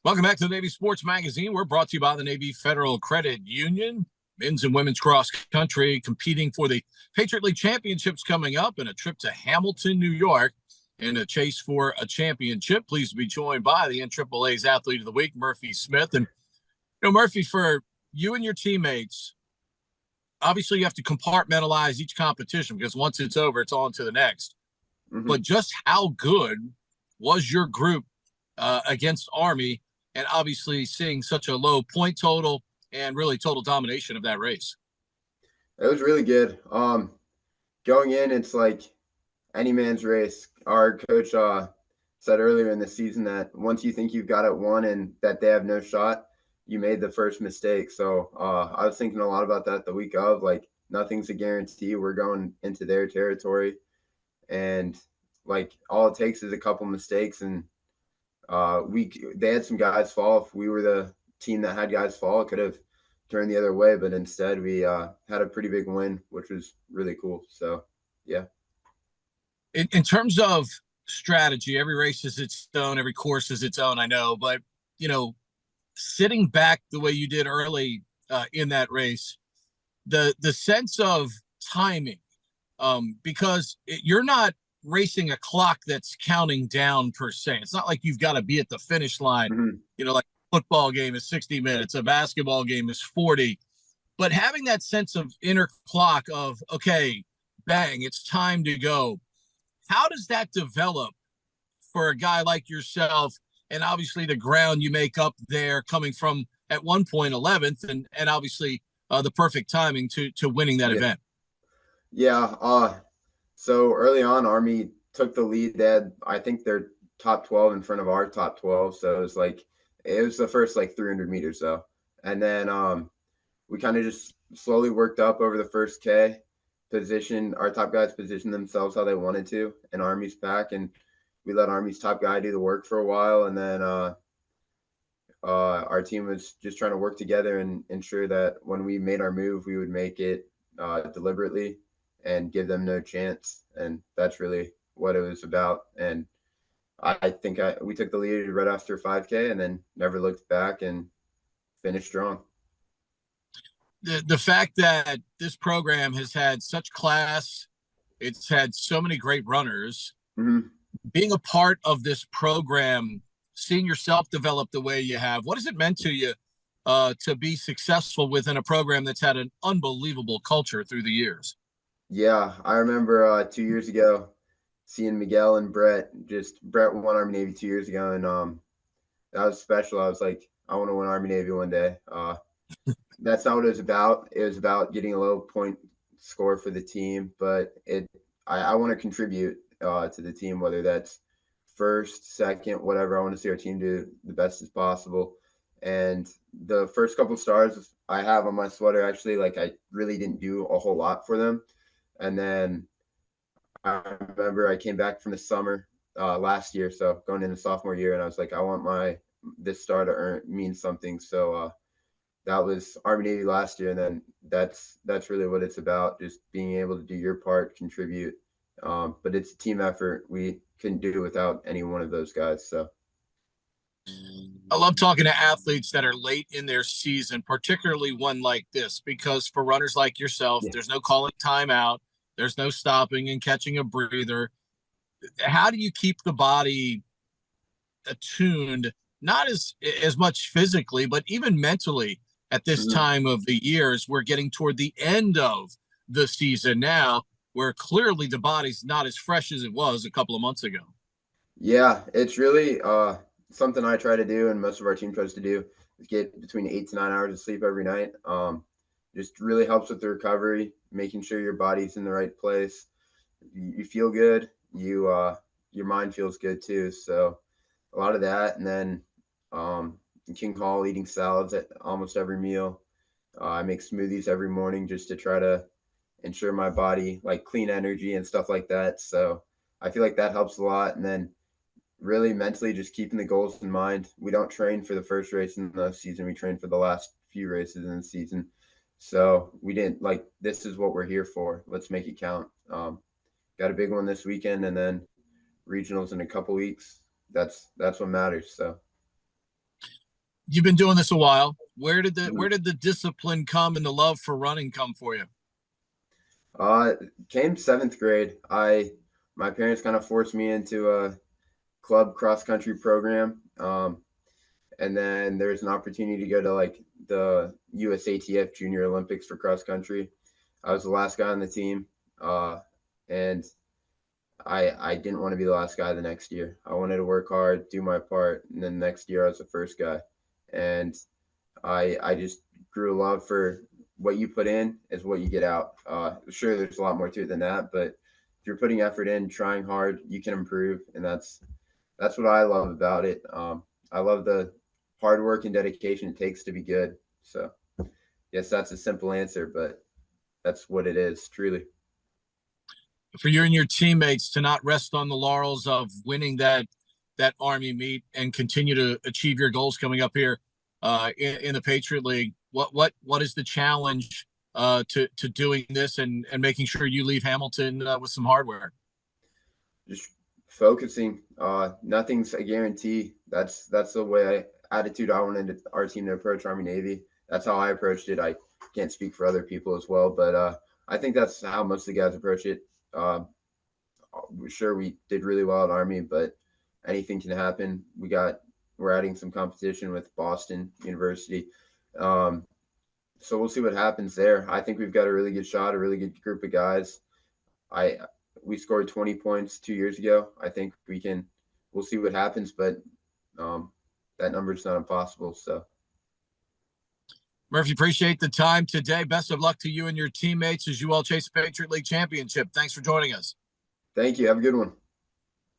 Welcome back to the Navy Sports Magazine. We're brought to you by the Navy Federal Credit Union. Men's and women's cross country competing for the Patriot League Championships coming up, and a trip to Hamilton, New York, in a chase for a championship. Pleased to be joined by the NAAA's Athlete of the Week, Murphy Smith. And, Murphy, for you and your teammates, obviously you have to compartmentalize each competition because once it's over, it's on to the next. Mm-hmm. But just how good was your group against Army, and obviously seeing such a low point total and really total domination of that race? It was really good. Going in, it's like any man's race. Our coach said earlier in the season that once you think you've got it won and that they have no shot, you made the first mistake. So I was thinking a lot about that the week of, like, nothing's a guarantee. We're going into their territory, and like all it takes is a couple mistakes, and they had some guys fall. If we were the team that had guys fall, it could have turned the other way, but instead we had a pretty big win, which was really cool. So, yeah. In terms of strategy, every race is its own, every course is its own, I know, but, sitting back the way you did early in that race, the sense of timing, because you're not racing a clock that's counting down per se. It's not like you've got to be at the finish line. Mm-hmm. Like a football game is 60 minutes, a basketball game is 40. But having that sense of inner clock of, okay, bang, it's time to go. How does that develop for a guy like yourself? And obviously the ground you make up there, coming from at one point 11th, and obviously the perfect timing to winning that event. Yeah. So early on, Army took the lead. They had, I think, their top 12 in front of our top 12. So it was the first like 300 meters though. And then we kind of just slowly worked up over the first K. Our top guys positioned themselves how they wanted to in Army's pack, and we let Army's top guy do the work for a while. And then our team was just trying to work together and ensure that when we made our move, we would make it deliberately and give them no chance. And that's really what it was about. And I think we took the lead right after 5K and then never looked back and finished strong. The fact that this program has had such class, it's had so many great runners. Mm-hmm. Being a part of this program, seeing yourself develop the way you have, what has it meant to you to be successful within a program that's had an unbelievable culture through the years? Yeah, I remember 2 years ago seeing Miguel and Brett. Brett won Army Navy 2 years ago, and that was special. I was like, I want to win Army Navy one day. That's not what it was about. It was about getting a low point score for the team, but I want to contribute to the team, whether that's first, second, whatever. I want to see our team do the best as possible. And the first couple stars I have on my sweater, actually, like, I really didn't do a whole lot for them. And then I remember I came back from the summer last year, so going into sophomore year, and I was like, I want this star to mean something. So that was Army Navy last year, and then that's really what it's about, just being able to do your part, contribute. But it's a team effort. We couldn't do it without any one of those guys. So I love talking to athletes that are late in their season, particularly one like this, because for runners like yourself, yeah. there's no calling timeout, there's no stopping and catching a breather. How do you keep the body attuned, not as much physically, but even mentally at this Mm-hmm. time of the year, as we're getting toward the end of the season now, where clearly the body's not as fresh as it was a couple of months ago? Yeah, it's really something I try to do, and most of our team tries to do, is get between 8 to 9 hours of sleep every night. Just really helps with the recovery, making sure your body's in the right place. You feel good. Your mind feels good too. So a lot of that, and then King Hall, eating salads at almost every meal. I make smoothies every morning just to try to ensure my body, like, clean energy and stuff like that. So I feel like that helps a lot. And then really mentally just keeping the goals in mind. We don't train for the first race in the season. We train for the last few races in the season. So we didn't, like, this is what we're here for. Let's make it count. Got a big one this weekend, and then regionals in a couple weeks. That's what matters. So You've been doing this a while. Where did the discipline come and the love for running come for you? Came seventh grade. My parents kind of forced me into a club cross country program. And then there's an opportunity to go to like the USATF Junior Olympics for cross country. I was the last guy on the team, and I didn't want to be the last guy the next year. I wanted to work hard, do my part, and then next year I was the first guy. And I just grew a love for what you put in is what you get out. Sure, there's a lot more to it than that, but if you're putting effort in, trying hard, you can improve, and that's what I love about it. I love the hard work and dedication it takes to be good. So, yes, that's a simple answer, but that's what it is, truly. For you and your teammates to not rest on the laurels of winning that Army meet and continue to achieve your goals coming up here in the Patriot League. What is the challenge to doing this and making sure you leave Hamilton with some hardware? Just focusing. Nothing's a guarantee. That's the attitude I wanted our team to approach Army Navy. That's how I approached it. I can't speak for other people as well, but I think that's how most of the guys approach it. Sure, we did really well at Army, but anything can happen. We're adding some competition with Boston University. So we'll see what happens there. I think we've got a really good shot, a really good group of guys. We scored 20 points 2 years ago. I think we'll see what happens, but that number's not impossible. So Murphy, appreciate the time today. Best of luck to you and your teammates as you all chase the Patriot League championship. Thanks for joining us. thank you. Have a good one.